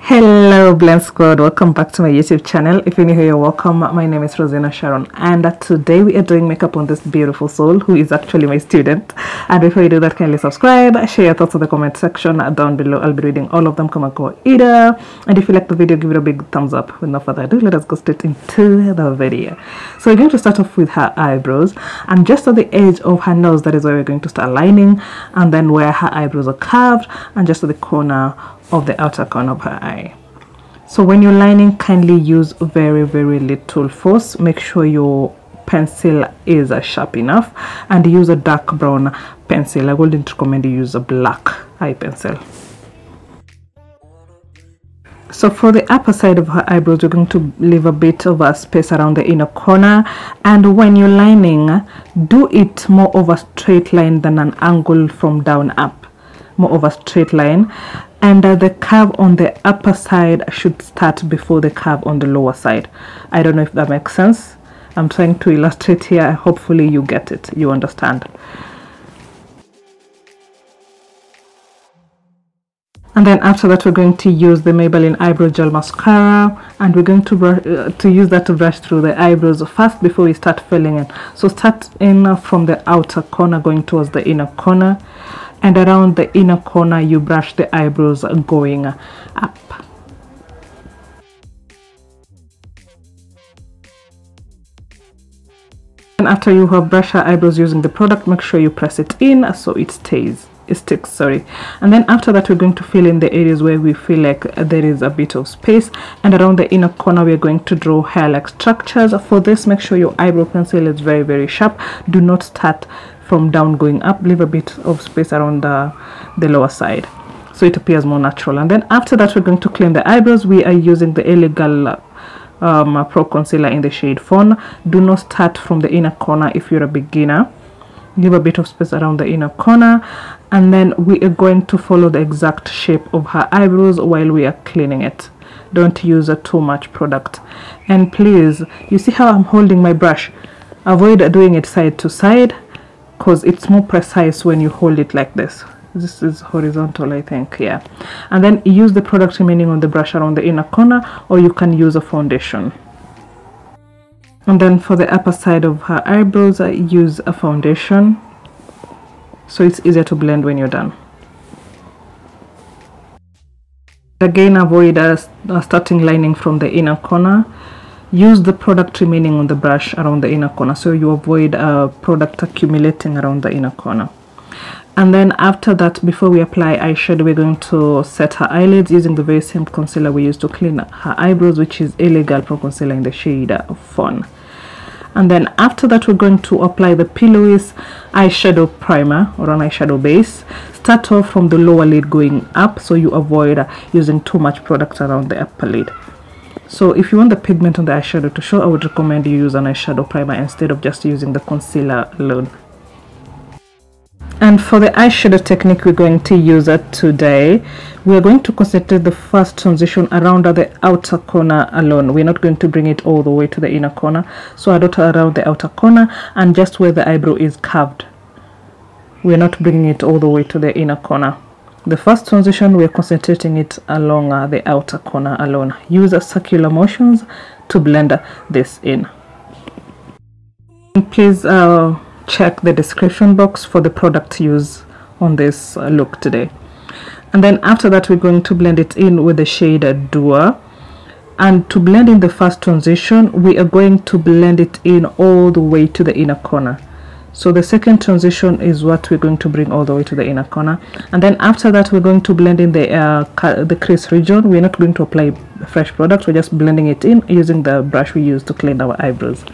Hello Blend Squad, welcome back to my YouTube channel. If you're new here, you're welcome. My name is Rosina Sharon and today we are doing makeup on this beautiful soul who is actually my student. And before you do that, kindly subscribe, share your thoughts in the comment section down below. I'll be reading all of them. Come and go either. And if you like the video, give it a big thumbs up. With no further ado, let us go straight into the video. So we're going to start off with her eyebrows, and just at the edge of her nose, that is where we're going to start lining, and then where her eyebrows are curved, and just at the corner of the outer corner of her eye. So when you're lining, kindly use very little force. Make sure your pencil is sharp enough and use a dark brown pencil. I wouldn't recommend you use a black eye pencil. So for the upper side of her eyebrows, we're going to leave a bit of a space around the inner corner, and when you're lining, do it more of a straight line than an angle from down up. More of a straight line, and the curve on the upper side should start before the curve on the lower side. I don't know if that makes sense. I'm trying to illustrate here. Hopefully you get it, you understand. And then after that, we're going to use the Maybelline Eyebrow Gel Mascara, and we're going to use that to brush through the eyebrows first before we start filling in. So start in from the outer corner going towards the inner corner, and around the inner corner you brush the eyebrows going up. And after you have brushed your eyebrows using the product, make sure you press it in so it sticks, sorry. And then after that, we're going to fill in the areas where we feel like there is a bit of space, and around the inner corner we're going to draw hair-like structures. For this, make sure your eyebrow pencil is very sharp. Do not start from down going up. Leave a bit of space around the lower side so it appears more natural. And then after that, we're going to clean the eyebrows. We are using the Illegal Pro Concealer in the shade Fawn. Do not start from the inner corner if you're a beginner. Give a bit of space around the inner corner, and then we are going to follow the exact shape of her eyebrows while we are cleaning it. Don't use too much product. And please, you see how I'm holding my brush? Avoid doing it side to side, because it's more precise when you hold it like this. This is horizontal, I think, yeah. And then use the product remaining on the brush around the inner corner, or you can use a foundation. And then for the upper side of her eyebrows, I use a foundation so it's easier to blend when you're done. Again, avoid starting lining from the inner corner. Use the product remaining on the brush around the inner corner so you avoid product accumulating around the inner corner. And then after that, before we apply eyeshadow, we're going to set her eyelids using the very same concealer we used to clean her eyebrows, which is Illegal Pro Concealer in the shade Fawn. And then after that, we're going to apply the Pillowiz eyeshadow primer or an eyeshadow base. Start off from the lower lid going up so you avoid using too much product around the upper lid. So if you want the pigment on the eyeshadow to show, I would recommend you use an eyeshadow primer instead of just using the concealer alone. And for the eyeshadow technique we're going to use today, we're going to concentrate the first transition around the outer corner alone. We're not going to bring it all the way to the inner corner. So I dot around the outer corner and just where the eyebrow is curved. We're not bringing it all the way to the inner corner. The first transition, we're concentrating it along the outer corner alone. Use circular motions to blend this in. And please check the description box for the product used on this look today. And then after that, we're going to blend it in with the shade Dua. And to blend in the first transition, we are going to blend it in all the way to the inner corner. So the second transition is what we're going to bring all the way to the inner corner. And then after that, we're going to blend in the crease region. We're not going to apply fresh product. We're just blending it in using the brush we used to clean our eyebrows.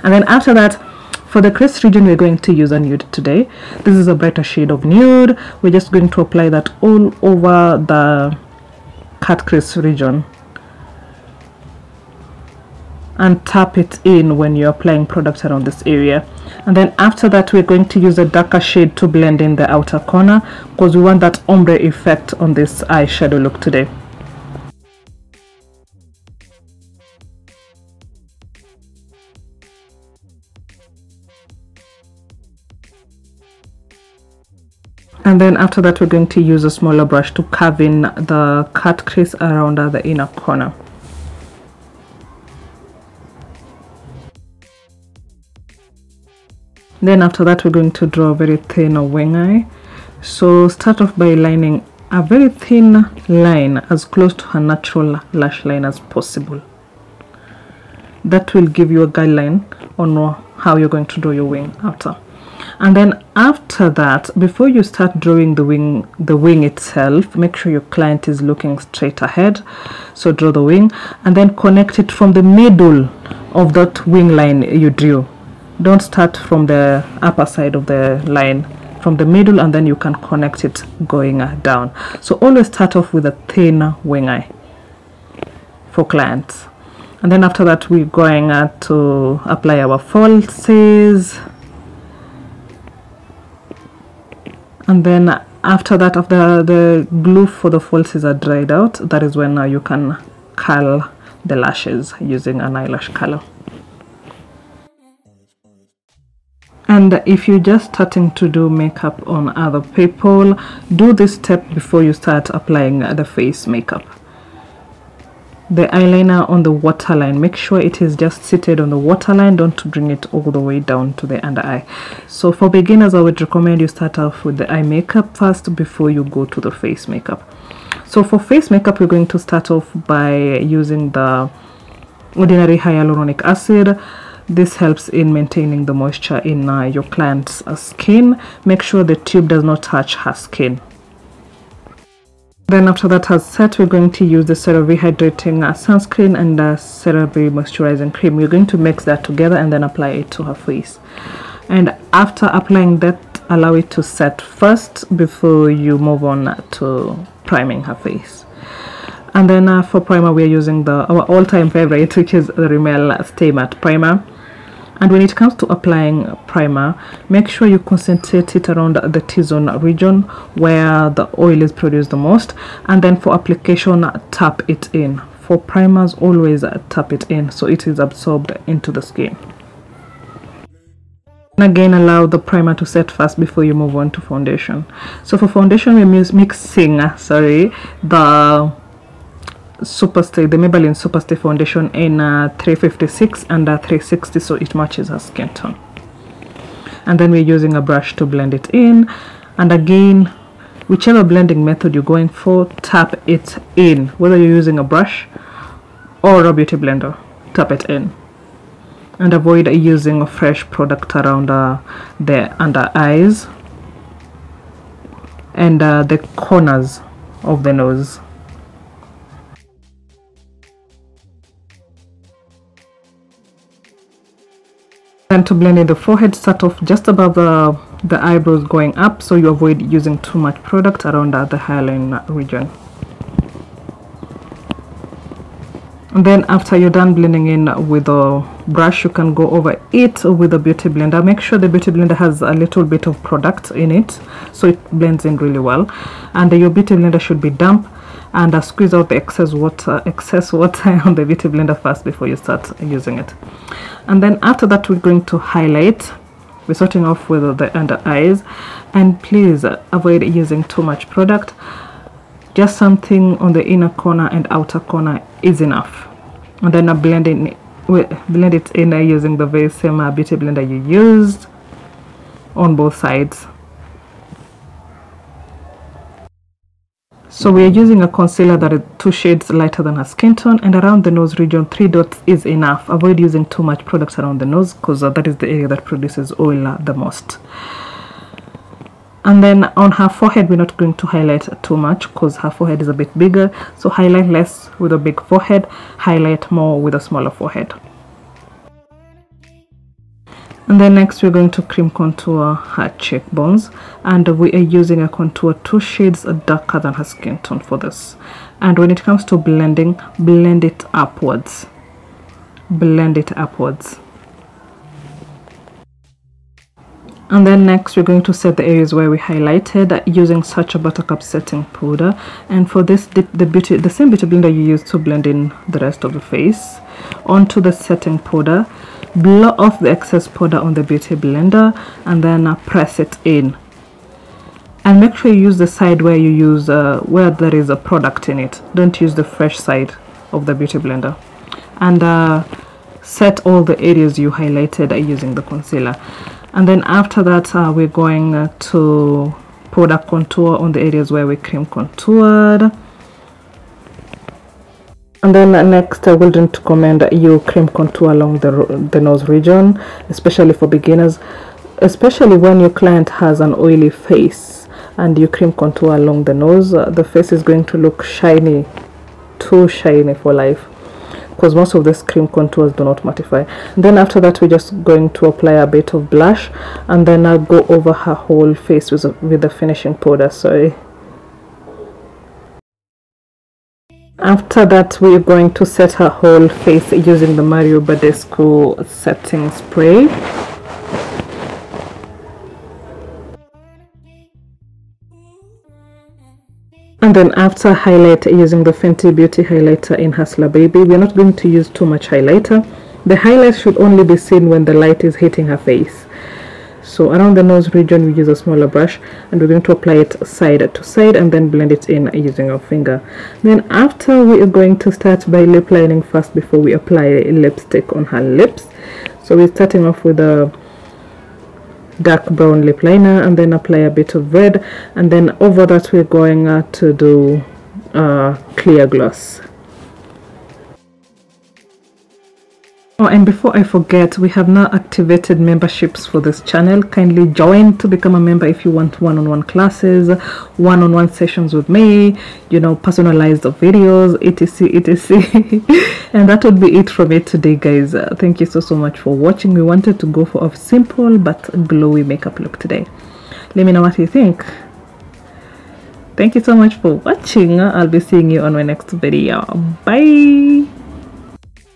And then after that, for the crease region, we're going to use a nude today. This is a brighter shade of nude. We're just going to apply that all over the cut crease region and tap it in when you're applying product around this area. And then after that, we're going to use a darker shade to blend in the outer corner because we want that ombre effect on this eyeshadow look today. And then after that, we're going to use a smaller brush to carve in the cut crease around the inner corner. Then after that, we're going to draw a very thin wing eye. So start off by lining a very thin line as close to a natural lash line as possible. That will give you a guideline on how you're going to draw your wing after. And then after that, before you start drawing the wing itself, make sure your client is looking straight ahead. So draw the wing and then connect it from the middle of that wing line you drew. Don't start from the upper side of the line, from the middle, and then you can connect it going down. So always start off with a thin wing eye for clients. And then after that, we're going to apply our falsies. And then after that, after the glue for the falsies are dried out, that is when you can curl the lashes using an eyelash curler. And if you're just starting to do makeup on other people, do this step before you start applying the face makeup. The eyeliner on the waterline, make sure it is just seated on the waterline. Don't bring it all the way down to the under eye. So for beginners, I would recommend you start off with the eye makeup first before you go to the face makeup. So for face makeup, we're going to start off by using the ordinary hyaluronic acid. This helps in maintaining the moisture in your client's skin. Make sure the tube does not touch her skin. Then after that has set, we're going to use the CeraVe hydrating sunscreen and the CeraVe moisturizing cream. We're going to mix that together and then apply it to her face. And after applying that, allow it to set first before you move on to priming her face. And then for primer, we're using our all-time favorite, which is the Rimmel Stay Matte Primer. And when it comes to applying primer, make sure you concentrate it around the T-zone region where the oil is produced the most. And then for application, tap it in. For primers, always tap it in so it is absorbed into the skin. And again, allow the primer to set first before you move on to foundation. So for foundation, we're mixing the Superstay, the Maybelline Superstay foundation in 356 and 360, so it matches her skin tone. And then we're using a brush to blend it in. And again, whichever blending method you're going for, tap it in. Whether you're using a brush or a beauty blender, tap it in. And avoid using a fresh product around the under eyes and the corners of the nose. And to blend in the forehead, start off just above the eyebrows going up, so you avoid using too much product around the hairline region. And then after you're done blending in with a brush, you can go over it with a beauty blender. Make sure the beauty blender has a little bit of product in it so it blends in really well. And your beauty blender should be damp, and squeeze out the excess water on the beauty blender first before you start using it. And then after that, we're going to highlight. We're starting off with the under eyes, and please avoid using too much product. Just something on the inner corner and outer corner is enough. And then blend it in using the very same beauty blender you used on both sides. So we are using a concealer that is 2 shades lighter than her skin tone, and around the nose region 3 dots is enough. Avoid using too much product around the nose because that is the area that produces oil the most. And then on her forehead, we're not going to highlight too much because her forehead is a bit bigger. So highlight less with a big forehead, highlight more with a smaller forehead. And then next, we're going to cream contour her cheekbones, and we are using a contour 2 shades darker than her skin tone for this. And when it comes to blending, blend it upwards. Blend it upwards. And then next, we're going to set the areas where we highlighted using Sacha Buttercup setting powder. And for this, dip the same beauty blender you used to blend in the rest of the face onto the setting powder. Blow off the excess powder on the beauty blender and then press it in. And make sure you use the side where you use where there is a product in it. Don't use the fresh side of the beauty blender. And set all the areas you highlighted using the concealer. And then after that, we're going to powder contour on the areas where we cream contoured. And then next, I will recommend you cream contour along the nose region, especially for beginners, especially when your client has an oily face and you cream contour along the nose. The face is going to look shiny, too shiny for life, because most of these cream contours do not mattify. And then after that, we're just going to apply a bit of blush, and then I'll go over her whole face with the finishing powder. Sorry. After that, we're going to set her whole face using the Mario Badescu setting spray. And then after highlight, using the Fenty Beauty highlighter in Hustler Baby. We're not going to use too much highlighter. The highlight should only be seen when the light is hitting her face. So around the nose region, we use a smaller brush, and we're going to apply it side to side and then blend it in using our finger. Then after, we are going to start by lip lining first before we apply lipstick on her lips. So we're starting off with a dark brown lip liner, and then apply a bit of red, and then over that we're going to do clear gloss. Oh, and before I forget, we have now activated memberships for this channel. Kindly join to become a member if you want one-on-one classes, one-on-one sessions with me, you know, personalized videos, etc, etc. And that would be it from me today, guys. Thank you so much for watching. We wanted to go for a simple but glowy makeup look today. Let me know what you think. Thank you so much for watching. I'll be seeing you on my next video. Bye.